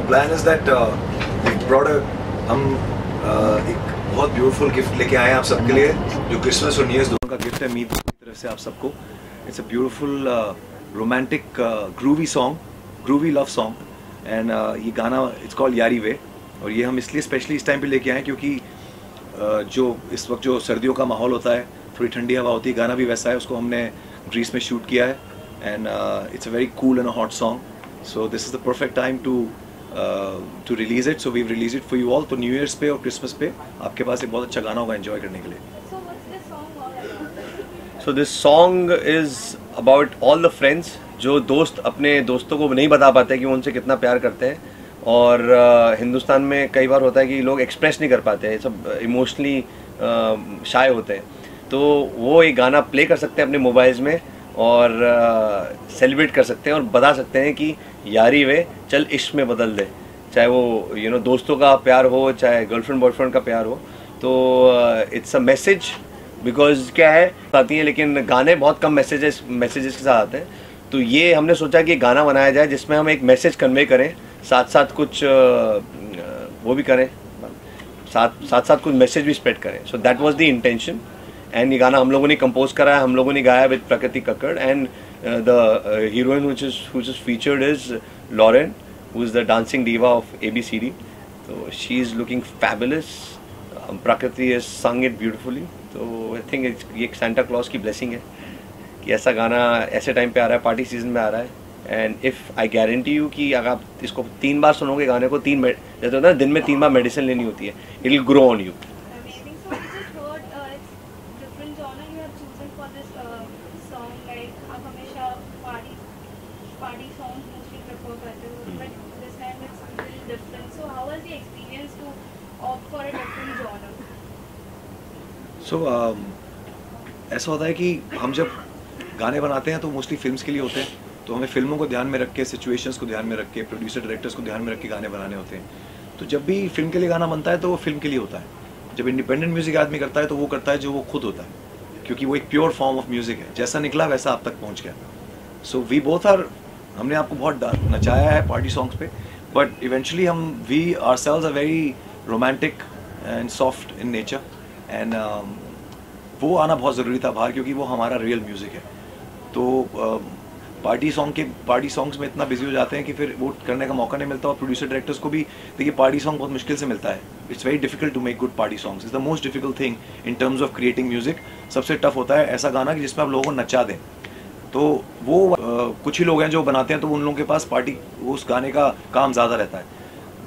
Plan is that हम एक बहुत ब्यूटीफुल गिफ्ट लेके आए हैं आप सबके लिए, जो क्रिसमस और न्यू ईयर दोनों का गिफ्ट है मीत की तरफ से आप सबको। It's a beautiful romantic groovy song, groovy love song. And ये गाना इट्स कॉल्ड यारी वे, और ये हम इसलिए स्पेशली इस टाइम पे लेके आए क्योंकि जो इस वक्त जो सर्दियों का माहौल होता है, थोड़ी ठंडी हवा होती है, गाना भी वैसा है। उसको हमने ग्रीस में शूट किया है and it's a very cool and a hot song, so this is the perfect time to release it. So we release it for you all. तो न्यू ईयर्स पे और क्रिसमस पे आपके पास एक बहुत अच्छा गाना होगा एंजॉय करने के लिए। So this song is about all the friends जो दोस्त अपने दोस्तों को नहीं बता पाते कि वो उनसे कितना प्यार करते हैं, और हिंदुस्तान में कई बार होता है कि लोग एक्सप्रेस नहीं कर पाते हैं, सब इमोशनली शाय होते हैं। तो वो एक गाना प्ले कर सकते हैं अपने मोबाइल्स में और सेलिब्रेट कर सकते हैं और बता सकते हैं कि यारी वे चल इश्क में बदल दे, चाहे वो दोस्तों का प्यार हो, चाहे गर्लफ्रेंड बॉयफ्रेंड का प्यार हो। तो इट्स अ मैसेज, बिकॉज क्या है आती है, लेकिन गाने बहुत कम मैसेजेस के साथ आते हैं। तो ये हमने सोचा कि गाना बनाया जाए जिसमें हम एक मैसेज कन्वे करें, साथ साथ कुछ वो भी करें, साथ कुछ मैसेज भी स्प्रेड करें। So that was the intention. And ये गाना हम लोगों ने कंपोज करा है, हम लोगों ने गाया with Prakriti Kakkar. And the heroine which is featured is Lauren, who is the dancing diva of ABCD। तो she is looking fabulous. Prakriti is sung it beautifully. तो आई थिंक ये एक सांता क्लॉज की ब्लेसिंग है कि ऐसा गाना ऐसे टाइम पे आ रहा है, पार्टी सीजन में आ रहा है। And if I guarantee you कि अगर आप इसको 3 बार सुनोगे गाने को, जैसे होता है ना दिन में 3 बार मेडिसिन लेनी होती है, it will grow on you. ऐसा होता है कि हम जब गाने बनाते हैं तो मोस्टली फिल्म्स के लिए होते हैं, तो हमें फिल्मों को ध्यान में रख के, सिचुएशंस को ध्यान में रख के, प्रोड्यूसर डायरेक्टर्स को ध्यान में रख के गाने बनाने होते हैं। तो जब भी फिल्म के लिए गाना बनता है तो वो फिल्म के लिए होता है। जब इंडिपेंडेंट म्यूजिक आदमी करता है तो वो करता है जो वो खुद होता है, क्योंकि वो एक प्योर फॉर्म ऑफ म्यूजिक है, जैसा निकला वैसा आप तक पहुँच गया। सो वी बोथ आर, हमने आपको बहुत नचाया है पार्टी सॉन्ग्स पे, but eventually we ourselves are very romantic and soft in nature. And वो आना बहुत ज़रूरी था बाहर, क्योंकि वो हमारा रियल म्यूज़िक है। तो पार्टी सॉन्ग्स में इतना बिजी हो जाते हैं कि फिर वो करने का मौका नहीं मिलता। और प्रोड्यूसर डायरेक्टर्स को भी देखिए पार्टी सॉन्ग बहुत मुश्किल से मिलता है। It's very difficult to make good party songs. Is the most difficult thing in terms of creating music. सबसे टफ होता है ऐसा गाना कि जिसमें आप लोगों को नचा दें। तो वो कुछ ही लोग हैं जो बनाते हैं, तो उन लोगों के पास उस गाने का काम ज़्यादा रहता है।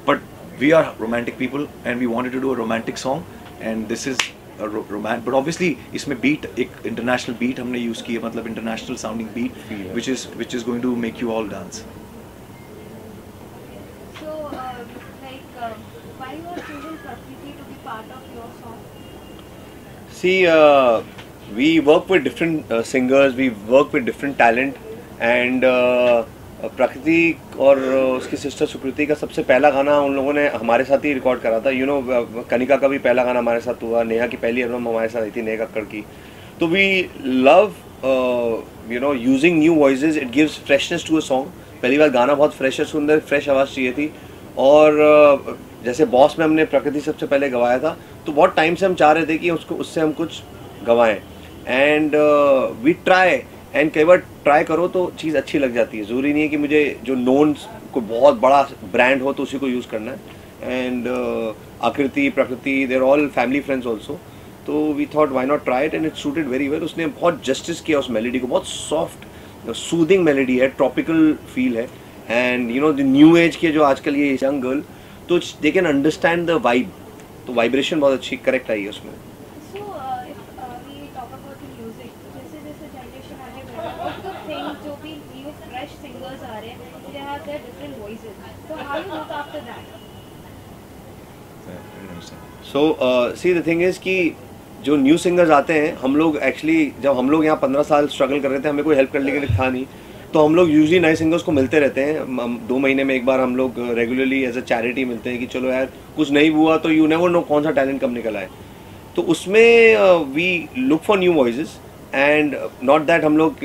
But we are romantic people and we wanted to do a romantic song, and this is romance. But obviously इसमें बीट, एक इंटरनेशनल बीट हमने यूज़ की है, मतलब international sounding beat which is going to make you all dance. So why you are choosing Prakriti to be part of your song? See, we work with different singers, we work with different talent, and प्रकृति और उसकी sister सुकृति का सबसे पहला गाना उन लोगों ने हमारे साथ ही रिकॉर्ड करा था। कनिका का भी पहला गाना हमारे साथ हुआ, नेहा की पहली एल्बम हमारे साथ आई थी, नेहा कक्कड़ की। तो we love using new voices, it gives freshness to a song. पहली बार गाना बहुत फ्रेश है, सुंदर फ्रेश आवाज़ चाहिए थी। और जैसे बॉस में हमने प्रकृति सबसे पहले गवाया था, तो बहुत टाइम से हम चाह रहे थे कि उससे हम कुछ गवाएं। एंड वी ट्राई, एंड कई बार ट्राई करो तो चीज़ अच्छी लग जाती है। ज़रूरी नहीं है कि मुझे जो नोन को बहुत बड़ा ब्रांड हो तो उसी को यूज़ करना है। And Akriti, Prakriti, there all family friends also. तो we thought why not try it, and it suited very well. उसने बहुत जस्टिस किया उस मेलेडी को, बहुत सॉफ्ट सूदिंग मेलेडी है, ट्रॉपिकल फील है। एंड द न्यू एज के जो आजकल ये यंग गर्ल, तो they can understand the vibe. तो वाइब्रेशन बहुत अच्छी करेक्ट आई है उसमें। सी द थिंग इज़ कि जो न्यू सिंगर्स आते हैं, हम लोग एक्चुअली जब हम लोग यहाँ 15 साल स्ट्रगल कर रहे थे, हमें कोई हेल्प करने के लिए था नहीं, तो हम लोग यूजली नए सिंगर्स को मिलते रहते हैं। 2 महीने में एक बार हम लोग रेगुलरली एज अ चैरिटी मिलते हैं कि चलो यार कुछ नहीं हुआ तो यू नेवर नो कौन सा टैलेंट कब निकल आए। तो उसमें we look for new voices, and not that हम लोग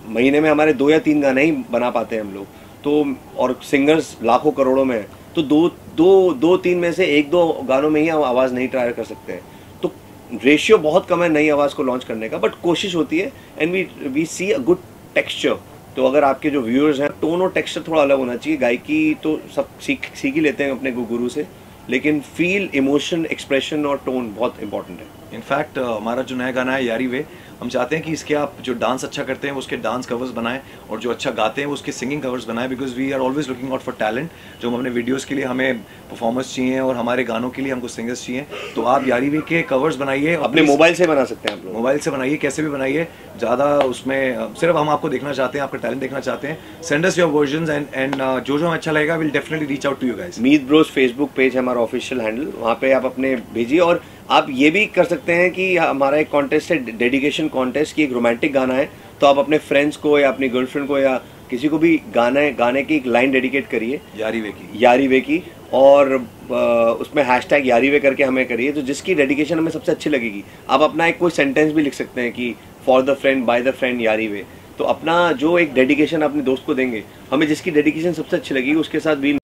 महीने में हमारे 2 या 3 गाने ही बना पाते हैं हम लोग। तो और सिंगर्स लाखों करोड़ों में हैं, तो दो तीन में से एक दो गानों में ही हम आवाज़ नहीं ट्राई कर सकते हैं। तो रेशियो बहुत कम है नई आवाज़ को लॉन्च करने का, बट कोशिश होती है and we see a good texture. तो अगर आपके जो व्यूअर्स हैं, टोन और टेक्सचर थोड़ा अलग होना चाहिए। गायकी तो सब सीख ही लेते हैं अपने गुरु से, लेकिन फील, इमोशन, एक्सप्रेशन और टोन बहुत इंपॉर्टेंट है। इनफैक्ट हमारा जो नया गाना है यारी वे, हम चाहते हैं कि इसके आप जो डांस अच्छा करते हैं वो उसके डांस कवर्स बनाएं, और जो अच्छा गाते हैं वो उसके सिंगिंग कवर्स बनाएं, because we are always looking out for talent. जो हम अपने वीडियोस के लिए हमें परफॉर्मर्स चाहिए और हमारे गानों के लिए हमको सिंगर्स चाहिए। तो आप यारी वे के कवर्स बनाइए, अपने मोबाइल से बना सकते हैं आप लोग, मोबाइल से बनाइए, कैसे भी बनाइए, ज़्यादा उसमें सिर्फ हम आपको देखना चाहते हैं, आपका टैलेंट देखना चाहते हैं। Send us your versions and जो हमें अच्छा लगेगा will definitely reach out to you guys. Meet Bros Facebook page है हमारा ऑफिशियल हैंडल, वहाँ पे आप अपने भेजिए। और आप ये भी कर सकते हैं कि हमारा एक कॉन्टेस्ट है, डेडिकेशन कॉन्टेस्ट, की एक रोमांटिक गाना है, तो आप अपने फ्रेंड्स को या अपनी गर्लफ्रेंड को या किसी को भी गाने की एक लाइन डेडिकेट करिए यारी वे की, और उसमें हैशटैग यारी वे करके हमें करिए। तो जिसकी डेडिकेशन हमें सबसे अच्छी लगेगी, आप अपना एक कोई सेंटेंस भी लिख सकते हैं कि for the friend, by the friend, यारी वे। तो अपना जो एक डेडिकेशन अपने दोस्त को देंगे, हमें जिसकी डेडिकेशन सबसे अच्छी लगेगी उसके साथ भी